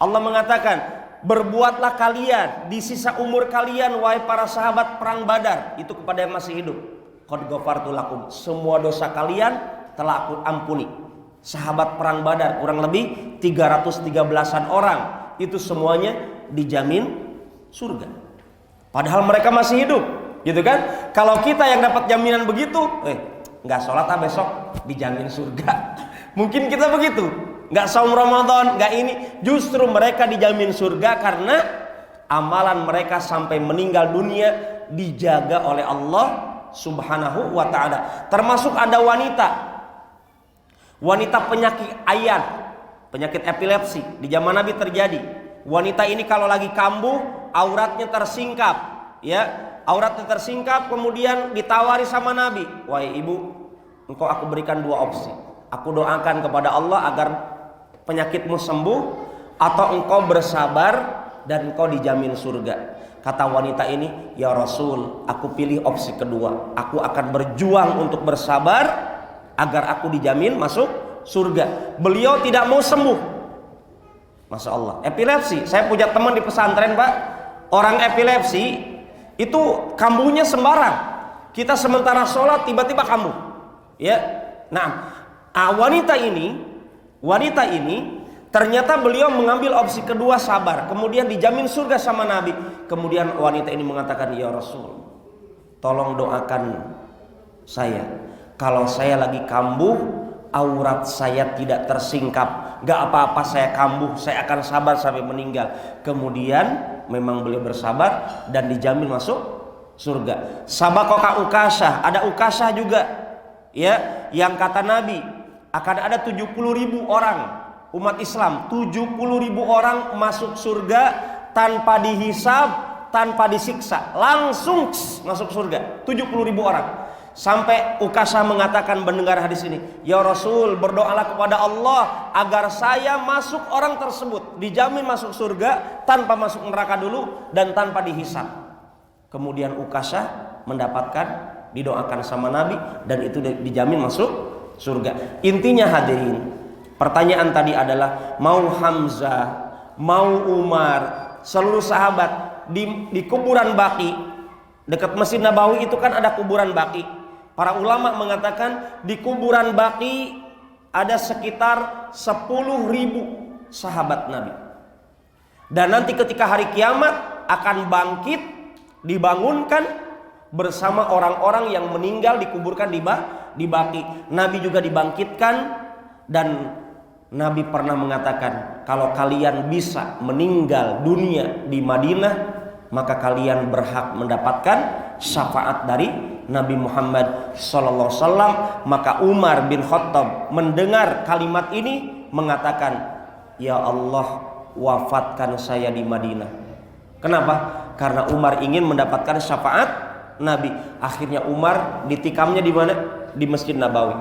A: Allah mengatakan, berbuatlah kalian di sisa umur kalian wahai para sahabat perang Badar, itu kepada yang masih hidup. Qad ghafartu lakum, semua dosa kalian telah aku ampuni. Sahabat perang Badar kurang lebih 313-an orang, itu semuanya dijamin surga. Padahal mereka masih hidup, gitu kan? Kalau kita yang dapat jaminan begitu, nggak sholat besok dijamin surga. Mungkin kita begitu. Nggak saum Ramadan, nggak ini. Justru mereka dijamin surga karena amalan mereka sampai meninggal dunia dijaga oleh Allah Subhanahu wa ta'ala. Termasuk ada wanita penyakit ayan, penyakit epilepsi di zaman Nabi terjadi. Wanita ini kalau lagi kambuh, auratnya tersingkap, ya, auratnya tersingkap, kemudian ditawari sama Nabi, wahai ibu, engkau aku berikan 2 opsi. Aku doakan kepada Allah agar penyakitmu sembuh, atau engkau bersabar dan engkau dijamin surga. Kata wanita ini, ya Rasul, aku pilih opsi kedua. Aku akan berjuang untuk bersabar agar aku dijamin masuk surga. Beliau tidak mau sembuh. Masya Allah, epilepsi. Saya punya teman di pesantren, Pak. Orang epilepsi itu kambuhnya sembarang. Kita sementara sholat tiba-tiba kambuh, ya. Nah, wanita ini ternyata beliau mengambil opsi kedua, sabar, kemudian dijamin surga sama Nabi. Kemudian wanita ini mengatakan, ya Rasul, tolong doakan saya. Kalau saya lagi kambuh, aurat saya tidak tersingkap, gak apa-apa, saya kambuh, saya akan sabar sampai meninggal. Kemudian memang beliau bersabar dan dijamin masuk surga. Sabakoka Ukasah, ada Ukasah juga, ya, yang kata Nabi akan ada 70.000 orang umat Islam, 70.000 orang masuk surga tanpa dihisab, tanpa disiksa, langsung masuk surga, 70.000 orang. Sampai Ukasah mengatakan mendengar hadis ini, ya Rasul, berdoalah kepada Allah agar saya masuk orang tersebut, dijamin masuk surga tanpa masuk neraka dulu dan tanpa dihisab. Kemudian Ukasah mendapatkan, didoakan sama Nabi, dan itu dijamin masuk surga. Intinya hadirin, pertanyaan tadi adalah, mau Hamzah, mau Umar, seluruh sahabat di kuburan Baqi, dekat Masjid Nabawi itu kan ada kuburan Baqi. Para ulama mengatakan di kuburan Baqi ada sekitar 10.000 sahabat Nabi. Dan nanti ketika hari kiamat akan bangkit, dibangunkan bersama orang-orang yang meninggal dikuburkan di Baqi. Nabi juga dibangkitkan, dan Nabi pernah mengatakan, kalau kalian bisa meninggal dunia di Madinah, maka kalian berhak mendapatkan syafaat dari Nabi Muhammad SAW. Maka Umar bin Khattab mendengar kalimat ini mengatakan, ya Allah, wafatkan saya di Madinah. Kenapa? Karena Umar ingin mendapatkan syafaat Nabi. Akhirnya Umar ditikamnya di mana? Di Masjid Nabawi.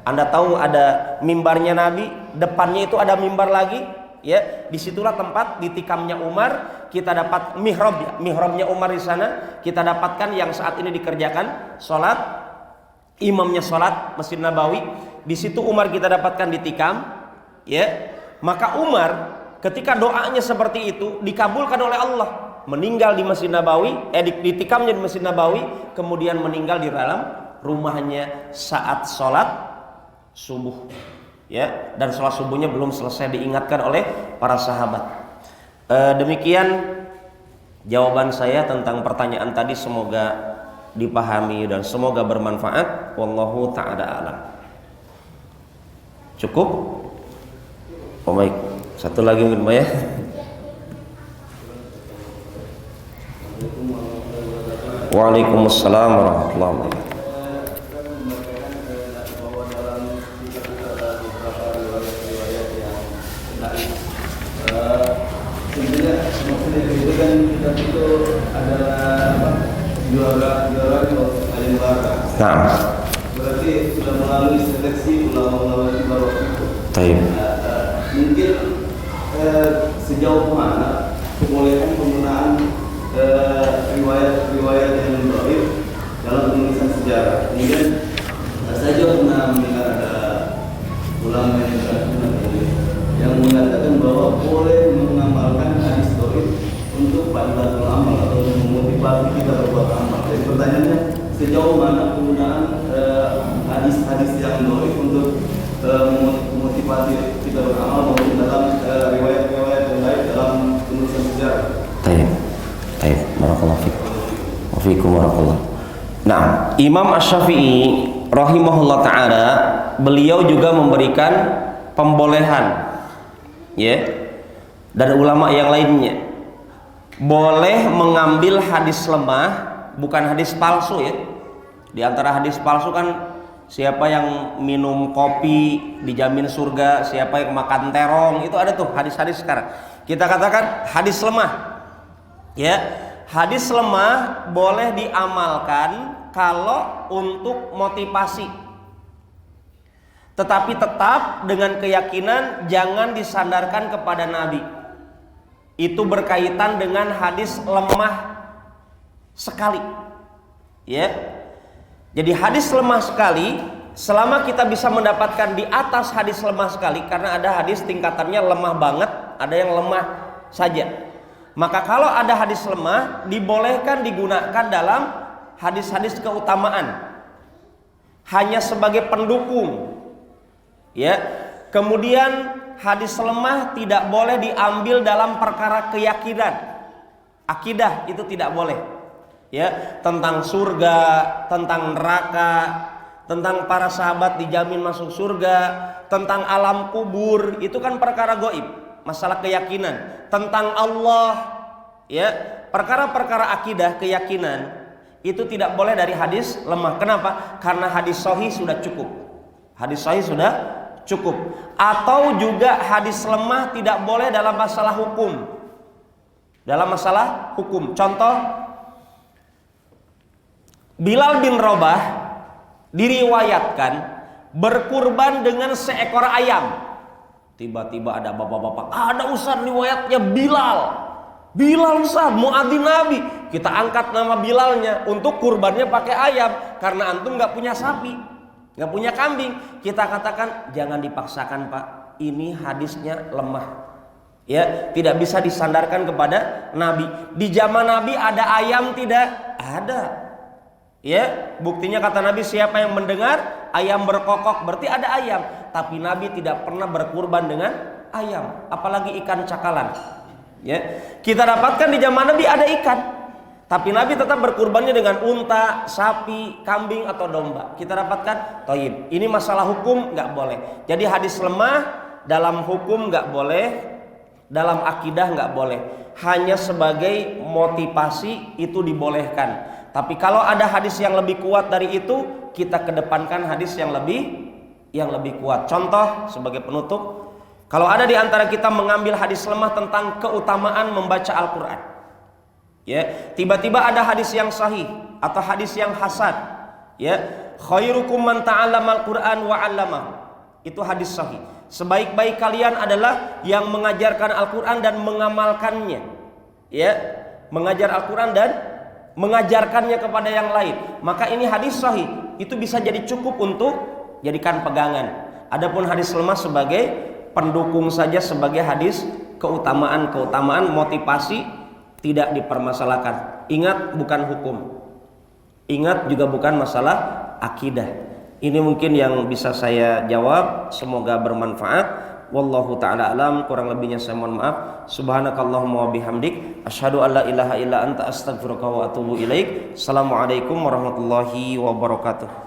A: Anda tahu ada mimbarnya Nabi, depannya itu ada mimbar lagi, ya. Disitulah tempat ditikamnya Umar. Kita dapat mihrabnya Umar di sana. Kita dapatkan yang saat ini dikerjakan sholat, imamnya sholat Masjid Nabawi. Di situ Umar kita dapatkan ditikam, ya. Maka Umar ketika doanya seperti itu dikabulkan oleh Allah, meninggal di Masjid Nabawi, ditikamnya di Masjid Nabawi, kemudian meninggal di dalam rumahnya saat sholat subuh, ya. Dan sholat subuhnya belum selesai, diingatkan oleh para sahabat. Demikian jawaban saya tentang pertanyaan tadi, semoga dipahami dan semoga bermanfaat. Wallahu ta'ala alam. Cukup? Oh baik, satu lagi mungkin ya. Waalaikumsalam warahmatullahi wabarakatuh. Nah,
C: berarti sudah melalui seleksi ulama-ulama di bawah itu. Mungkin sejauh mana kebolehan penggunaan riwayat-riwayat yang dhaif dalam penulisan sejarah. Kemudian saya juga pernah mendengar ada ulama yang mengatakan bahwa boleh mengamalkan hadis dhaif untuk fadilatul amal atau memotivasi kita berbuat amal. Jadi pertanyaannya, sejauh mana penggunaan hadis-hadis yang dhaif untuk memotivasi kita beramal maupun dalam riwayat-riwayat yang lain dalam penulisan sejarah.
A: Baik, barakallahu fiik. Wa fiikum barakallah. Nah, Imam Asy-Syafi'i rahimahullah taala, beliau juga memberikan pembolehan, ya, dan ulama yang lainnya boleh mengambil hadis lemah, bukan hadis palsu ya. Di antara hadis palsu kan siapa yang minum kopi dijamin surga, siapa yang makan terong, itu ada tuh hadis-hadis sekarang. Kita katakan hadis lemah. Ya, hadis lemah boleh diamalkan kalau untuk motivasi. Tetapi tetap dengan keyakinan jangan disandarkan kepada Nabi. Itu berkaitan dengan hadis lemah sekali. Ya. Jadi hadis lemah sekali, selama kita bisa mendapatkan di atas hadis lemah sekali, karena ada hadis tingkatannya lemah banget, ada yang lemah saja. Maka kalau ada hadis lemah, dibolehkan digunakan dalam hadis-hadis keutamaan, hanya sebagai pendukung. Ya. Kemudian hadis lemah tidak boleh diambil dalam perkara keyakinan, akidah itu tidak boleh. Ya, tentang surga, tentang neraka, tentang para sahabat dijamin masuk surga, tentang alam kubur, itu kan perkara gaib, masalah keyakinan. Tentang Allah, ya, perkara-perkara akidah, keyakinan, itu tidak boleh dari hadis lemah. Kenapa? Karena hadis sahih sudah cukup. Hadis sahih sudah cukup. Atau juga hadis lemah tidak boleh dalam masalah hukum. Dalam masalah hukum. Contoh, Bilal bin Rabah diriwayatkan berkurban dengan seekor ayam. Tiba-tiba ada bapak-bapak, ada Ustaz riwayatnya Bilal Ustaz, muadzin Nabi. Kita angkat nama Bilalnya, untuk kurbannya pakai ayam, karena antum nggak punya sapi, nggak punya kambing. Kita katakan jangan dipaksakan Pak, ini hadisnya lemah. Ya, tidak bisa disandarkan kepada Nabi. Di zaman Nabi ada ayam tidak? Ada. Ya, buktinya kata Nabi, siapa yang mendengar ayam berkokok berarti ada ayam. Tapi Nabi tidak pernah berkurban dengan ayam, apalagi ikan cakalang. Ya, kita dapatkan di zaman Nabi ada ikan, tapi Nabi tetap berkurbannya dengan unta, sapi, kambing atau domba. Kita dapatkan, thayyib. Ini masalah hukum nggak boleh. Jadi hadis lemah dalam hukum nggak boleh, dalam akidah nggak boleh. Hanya sebagai motivasi itu dibolehkan. Tapi kalau ada hadis yang lebih kuat dari itu, kita kedepankan hadis yang lebih kuat. Contoh sebagai penutup, kalau ada di antara kita mengambil hadis lemah tentang keutamaan membaca Al-Quran, ya, tiba-tiba ada hadis yang sahih atau hadis yang hasan, ya, khairukum man ta'allama Al-Quran wa 'allamahu, itu hadis sahih. Sebaik-baik kalian adalah yang mengajarkan Al-Quran dan mengamalkannya, ya, mengajar Al-Quran dan mengajarkannya kepada yang lain. Maka ini hadis sahih, itu bisa jadi cukup untuk jadikan pegangan. Adapun hadis lemah sebagai pendukung saja, sebagai hadis keutamaan motivasi, tidak dipermasalahkan. Ingat, bukan hukum. Ingat juga bukan masalah akidah. Ini mungkin yang bisa saya jawab, semoga bermanfaat. Wallahu ta'ala alam, kurang lebihnya saya mohon maaf. Subhanakallahumma wa bihamdik, asyhadu an la ilaha illa anta, astaghfiruka wa atubu ilaik. Assalamualaikum warahmatullahi wabarakatuh.